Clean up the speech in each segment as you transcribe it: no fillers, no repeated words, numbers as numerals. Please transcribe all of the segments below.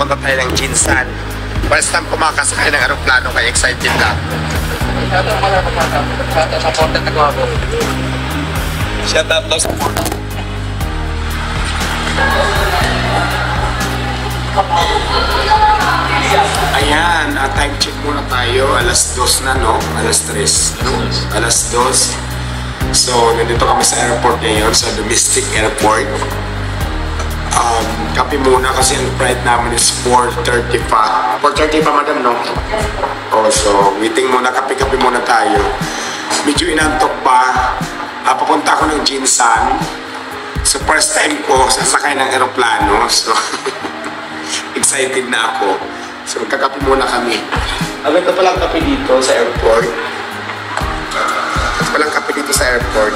papunta tayo ng Jinsan. First time kumakasakay ng aeroplano, kaya excited na. Shout out daw sa portal. Ayan, time check muna tayo. Alas 2 na, no? Alas 3. Alas 2. So, nandito kami sa airport ngayon, sa domestic airport. Kape muna kasi ang flight namin is 4:30 pa. 4:30 pa, madam, no? Oh, so, waiting muna. Kape-kape muna tayo. Medyo inantok pa. Papunta ako ng Jinsan. So, first time ko sasakay ng aeroplano. So, excited na ako. So, magkakape muna kami. Ito palang kape dito sa airport. Ito palang kape dito sa airport.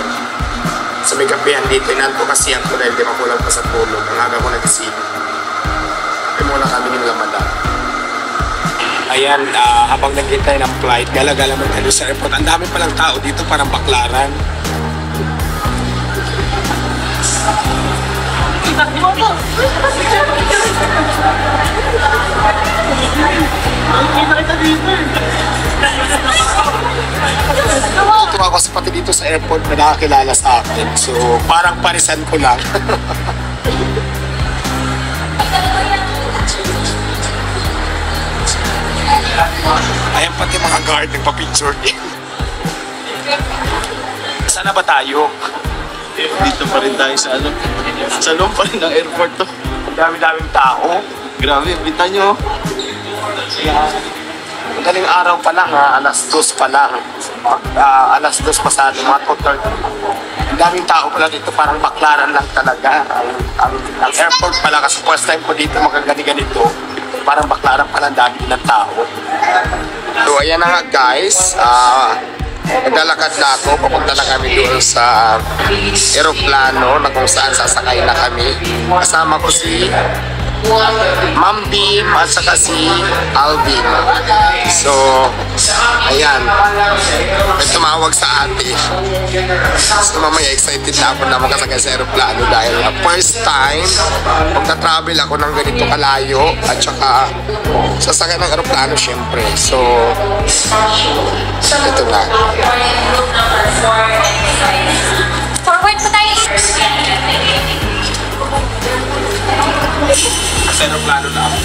So, may kapehan dito. Inanto kasi ako dahil di makulang pa sa tulog. Ang aga ko nagising. Kape muna kami ng Ramadan. Ayan, habang naghintay ng flight, gala-gala man tayo sa airport. Ang dami palang tao dito, parang baklaran. Tuwa ako sa pati dito sa airport na nakakilala sa akin. So, parang parisan ko lang. Ayan pati mga guard nagpa-picture din. Saan na ba tayo? Dito pa rin tayo sa ano. Sa loob pa rin ng airport to. Ang dami-daming tao. Grabe, bita nyo. Madaling araw pa lang ha, alas 2 pa lang. Alas 2 pasado, mga 2:30. Ang daming tao pala dito, parang baklaran lang talaga. Ang airport pala, kasi first time ko dito makagani-ganito. Parang baklaran pala, ang dami ng tao. So ayan na nga guys, naglalakad na ako, papunta na kami doon sa aeroplano na kung saan sasakay na kami. Kasama ko si Ma'am Bim at saka si Alvin. So, ayan. May tumawag sa ate. So, mamaya excited na ako na makasakay sa aeroplano dahil first time magta-travel ako ng ganito kalayo at saka sasakay ng aeroplano syempre. So, ito na. Forward po tayo. Sa aeroplano na ako.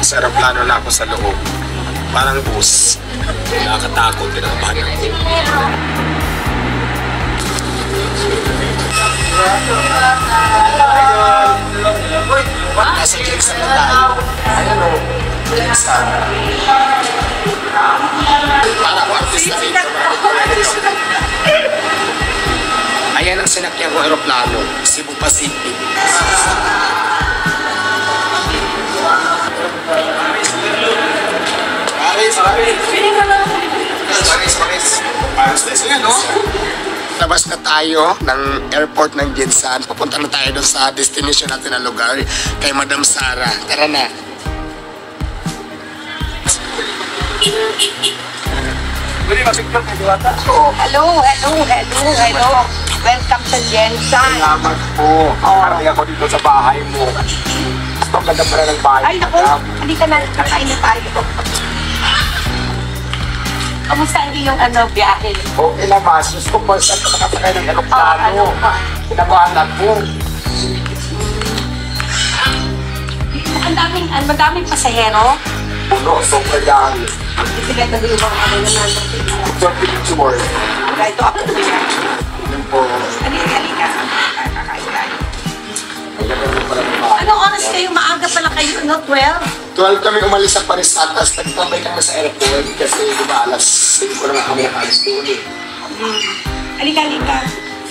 Sa aeroplano na ako sa loob. Parang bus. Nakakatakot, kinakabahan ako. Nasa Jinsan na tayo. Ayan o. Jinsan. Para ako artista dito. Ayan ang sinakyan ko aeroplano. Cebu Pacific. Paris. Ayan o. Labas na tayo ng airport ng Jinsan. Pupunta na tayo doon sa destination natin na lugar kay Madam Sara. Tara na. Hello. Welcome sa Jinsan. Salamat po. Marami ako dito sa bahay mo. Gusto ka na pala ng bahay. Ay, naku. Halika na. Kakain na tayo. Kamusta ang iyong biyahe? Okay naman. Gusto ko saan ka nakasakay ng aeroplano. Pinabahan ko. Madaming pasahero. Puno, super dami. Sila yung mga naman. So, picture. Ito ako na siya. Yun po. Halika. Kakain tayo. Ang ganda mo pala ng bahay. Anong oras kayo? Maaga pala kayo, no? 12? 12 kami umalis sa Paris Atas. Nagtambay kami sa airport kasi diba alas 5 na kami nakalis doon eh. Halika.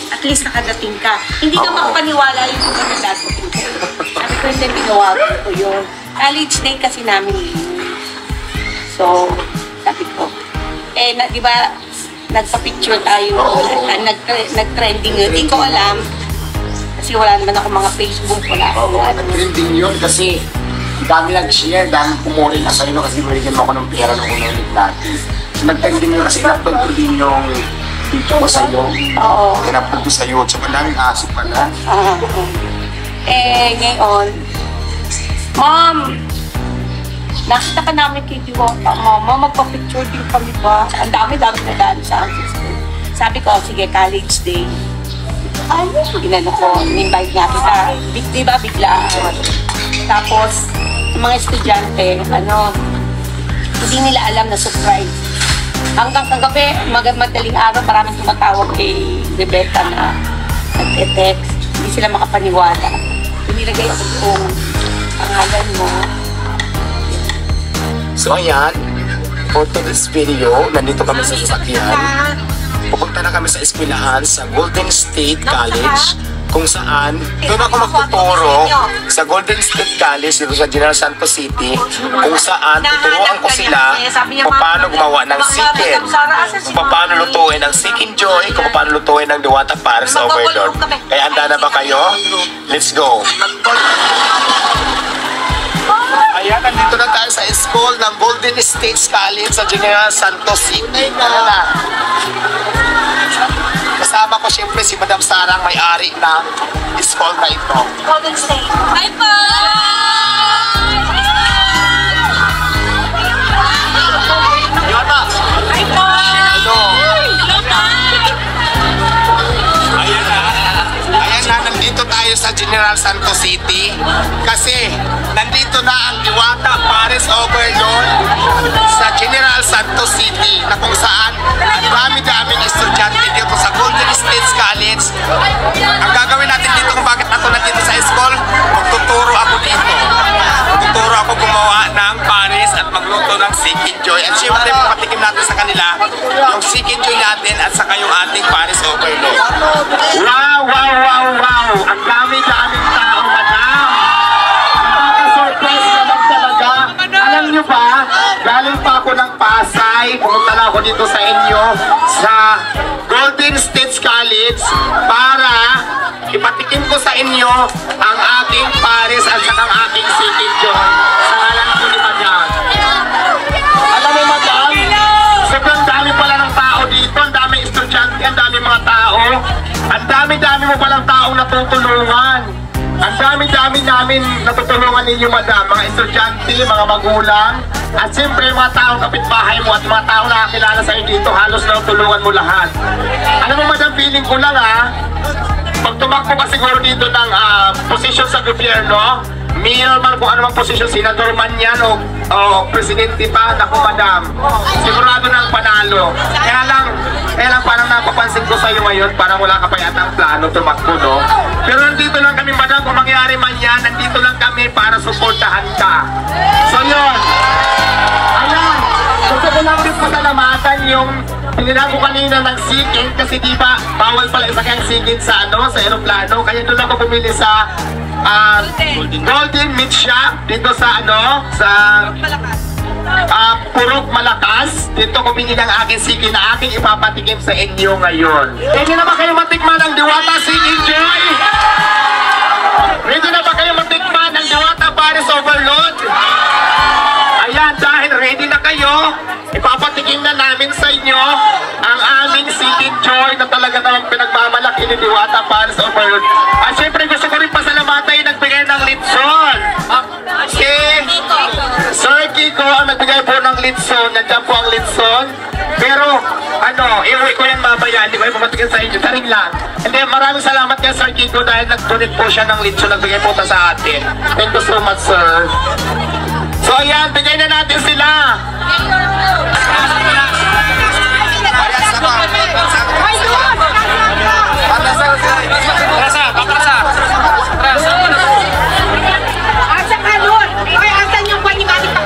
At least nakadating ka. Hindi ka makapaniwala yung mga nagdating ka. Sabi ko hindi pinawagan ko yun. College day kasi namin yun. So, sabi ko, di ba, nagpa-picture tayo, nag-trending yun. Hindi ko alam, kasi wala naman ako mga Facebook, wala ako. Nag-trending yun kasi dami nag-share, dami pumuri na sa'yo kasi binigyan mo ako ng pera nung unang natin. nag-trending yun kasi in-upload ko din yung video ko sa'yo. Oo. In-upload ko sa YouTube. Ang daming aso pala. Ngayon, Ma'am, nakita ka namin kay Diwata, Mama, magpa-picture din kami ba? Ang dami-dami na daan sa akin. Sabi ko, sige, college day. Ay, ginano ko, in-invite nga kita. Di ba, bigla. Tapos, yung mga estudyante, hindi nila alam na surprise. Hanggang kagabi, madaling araw, maraming tumatawag kay Rebecca na nag-text. Hindi sila makapaniwala. Nilagay ko kung pangalan mo. So ayan, for today's video, nandito kami sa sasakyan. Pupunta na kami sa eskwelahan sa Golden State College, kung saan doon ako magtuturo sa Golden State College dito sa General Santos City, kung saan tuturuan ko sila kung paano gumawa ng chicken, kung paano lutuin ang chicken joy, kung paano lutuin ang Diwata Paris Overload. Kaya handa na ba kayo? Let's go! Ayan, nandito na tayo sa school ng Golden State College sa General Santos City. Ayan na. Kasama ko siyempre si Madam Sarang, may-ari ng school na ito. Golden State. Bye po! Ayan na. Bye po! Hello. Hello po! Ayan na. Ayan na, nandito tayo sa General Santos City. Kasi nandito na ang Diwata Paris Overload sa General Santos City, na kung saan ang dami-daming estudyante dito sa Golden State College. Ang gagawin natin dito kung bakit ako nandito sa school, magtuturo ako dito. Magtuturo ako gumawa ng Paris at magluto ng chicken joy. At syempre, papatikim natin sa kanila yung chicken joy natin at saka yung ating Paris Overload. Wow, wow, wow, wow! Ang dami-daming tao, madam! Surprise naman talaga. Alam nyo ba, galing pa ako ng Pasay, pumunta na ako dito sa inyo, sa Golden State College, para ipatikim ko sa inyo ang aking Paris at saka ang aking chicken joy. Sa ngalan ko ni Madam. Alam mo, Madam, sobrang dami pala ng tao dito, ang dami estudyante, ang dami mga tao, ang dami-dami mo palang taong natutulungan. Ang dami-dami namin natutulungan ninyo, Madam, mga estudyante, mga magulang, at siyempre mga taong kapitbahay mo at mga taong nakakilala sa iyo dito, halos natutulungan mo lahat. Alam mo, Madam, feeling ko lang pag tumakbo ka siguro dito ng posisyon sa gobyerno, mayor man, kung anumang posisyon, senador man yan o presidente pa, naku, Madam, sigurado ng panalo. Kaya lang parang napapansin ko sa iyo ngayon, parang wala ka pa yata ang plano tumakbo, no? Pero nandito lang kami, Madam, kung mangyari man yan, nandito lang kami para suportahan ka. So yun, ayan, gusto ko lang din pasalamatan yung pinilang ko kanina ng chicken, kasi di ba bawal pala isa kang chicken sa aeroplano, kaya doon ako bumili sa Golden Meat Shop dito sa Purok Malakas. Dito ko binili ang aking chicken na aking ipapatikim sa inyo ngayon. Ready na ba kayo matikman ng Diwata Chicken Joy? Ready na ba kayo matikman ng Diwata Paris Overload? Ayan, dahil ready na kayo, ipapatikim na namin sa inyo ang aming chicken joy na talaga namang pinagmamalaki ni Diwata Paris Overload. At syempre gusto ko rin pasalamatan yung nagbigay ng litson. Si Sir Kiko ang nagbigay po ng litson. Nandiyan po ang litson. Pero iuwi ko yan mamaya. Hindi ko yung papatikin sa inyo. Taring lang. Hindi, maraming salamat kay Sir Kiko dahil nag-donate po siya ng litson. Nagbigay po ito sa atin. Thank you so much, sir. So ayan, bigay na natin sila. Asa ka doon? Ay, asan yung pwede natin ito!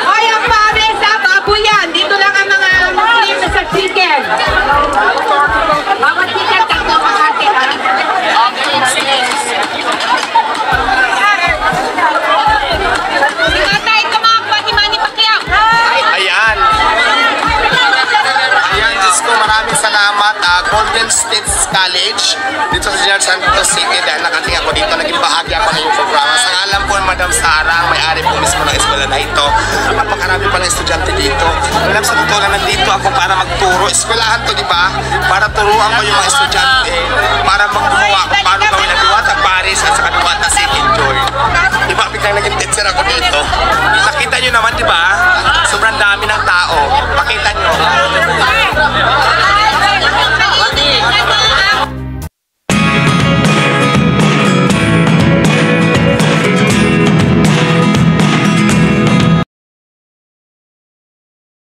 Ay, ang Paris College dito sa General Santos City dahil nakating ako dito, naging bahagi ako ng yung programa. Sa alam po Madam Sarang, may-ari po mismo ng eskwela na ito. Napakarami pa ng estudyante dito. Alam sa totoo na nandito ako para magturo. Eskwelahan to, di ba? Para turuan ko yung mga estudyante para maggumawa kung paano gawin ang Diwata Paris at saka Diwata City Joy. Di ba? Biglang naging teacher ako dito.